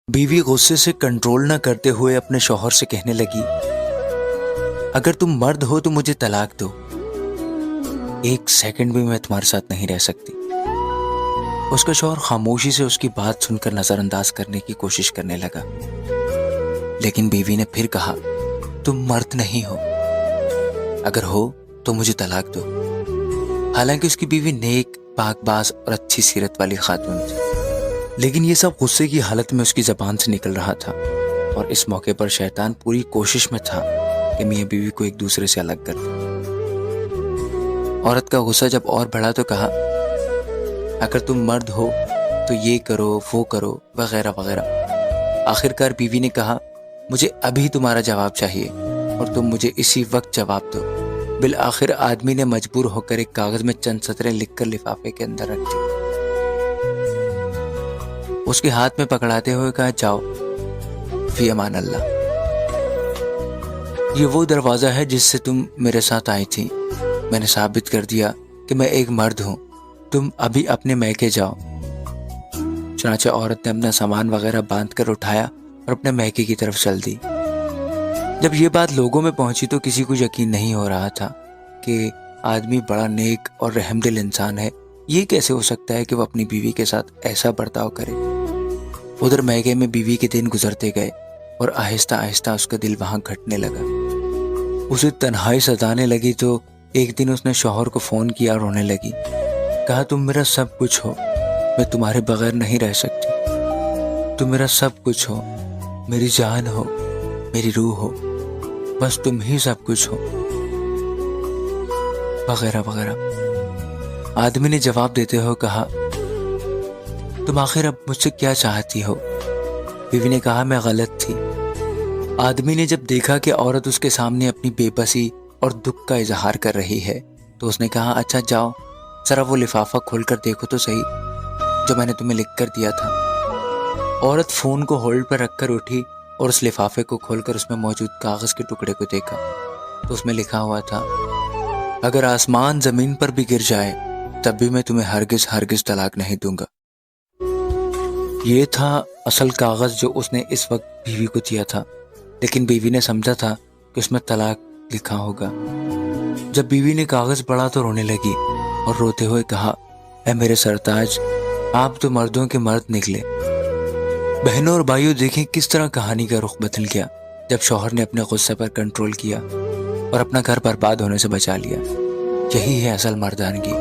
बीवी गुस्से से कंट्रोल न करते हुए अपने शौहर से कहने लगी, अगर तुम मर्द हो तो मुझे तलाक दो, एक सेकंड भी मैं तुम्हारे साथ नहीं रह सकती। उसका शौहर खामोशी से उसकी बात सुनकर नजरअंदाज करने की कोशिश करने लगा, लेकिन बीवी ने फिर कहा, तुम मर्द नहीं हो, अगर हो तो मुझे तलाक दो। हालांकि उसकी बीवी नेक, पाकबाज और अच्छी सीरत वाली खातून थी, लेकिन ये सब गुस्से की हालत में उसकी ज़बान से निकल रहा था। और इस मौके पर शैतान पूरी कोशिश में था कि मियाँ बीवी को एक दूसरे से अलग कर दे। औरत का गुस्सा जब और बढ़ा तो कहा, अगर तुम मर्द हो तो ये करो, वो करो, वगैरह वगैरह। आखिरकार बीवी ने कहा, मुझे अभी तुम्हारा जवाब चाहिए और तुम मुझे इसी वक्त जवाब दो। बिल आखिर आदमी ने मजबूर होकर एक कागज में चंद सतरें लिखकर लिफाफे के अंदर रख दी। उसके हाथ में पकड़ाते हुए कहा, जाओ, फी अमान अल्लाह। ये वो दरवाज़ा है जिससे तुम मेरे साथ आई थी। मैंने साबित कर दिया कि मैं एक मर्द हूँ, तुम अभी अपने मैके जाओ। चुनांचे औरत ने अपना सामान वगैरह बांध कर उठाया और अपने मैके की तरफ चल दी। जब ये बात लोगों में पहुंची तो किसी को यकीन नहीं हो रहा था कि आदमी बड़ा नेक और रहमदिल इंसान है, ये कैसे हो सकता है कि वो अपनी बीवी के साथ ऐसा बर्ताव करे। उधर मैके में बीवी के दिन गुजरते गए और आहिस्ता आहिस्ता उसका दिल वहां घटने लगा। उसे तन्हाई सताने लगी तो एक दिन उसने शौहर को फ़ोन किया और रोने लगी। कहा, तुम मेरा सब कुछ हो, मैं तुम्हारे बगैर नहीं रह सकती। तुम मेरा सब कुछ हो, मेरी जान हो, मेरी रूह हो, बस तुम ही सब कुछ हो, वगैरह वगैरह। आदमी ने जवाब देते हुए कहा, तुम आखिर अब मुझसे क्या चाहती हो? बीवी ने कहा, मैं गलत थी। आदमी ने जब देखा कि औरत उसके सामने अपनी बेबसी और दुख का इजहार कर रही है तो उसने कहा, अच्छा जाओ, जरा वो लिफाफा खोलकर देखो तो सही जो मैंने तुम्हें लिख कर दिया था। औरत फ़ोन को होल्ड पर रखकर उठी और उस लिफाफे को खोलकर उसमें मौजूद कागज़ के टुकड़े को देखा तो उसमें लिखा हुआ था, अगर आसमान ज़मीन पर भी गिर जाए तब भी मैं तुम्हें हरगिज़ हरगिज़ तलाक नहीं दूंगा। ये था असल कागज़ जो उसने इस वक्त बीवी को दिया था, लेकिन बीवी ने समझा था कि उसमें तलाक लिखा होगा। जब बीवी ने कागज़ पढ़ा तो रोने लगी और रोते हुए कहा, ऐ मेरे सरताज, आप तो मर्दों के मर्द निकले। बहनों और भाइयों, देखें किस तरह कहानी का रुख बदल गया जब शौहर ने अपने गुस्से पर कंट्रोल किया और अपना घर बर्बाद होने से बचा लिया। यही है असल मर्दानगी।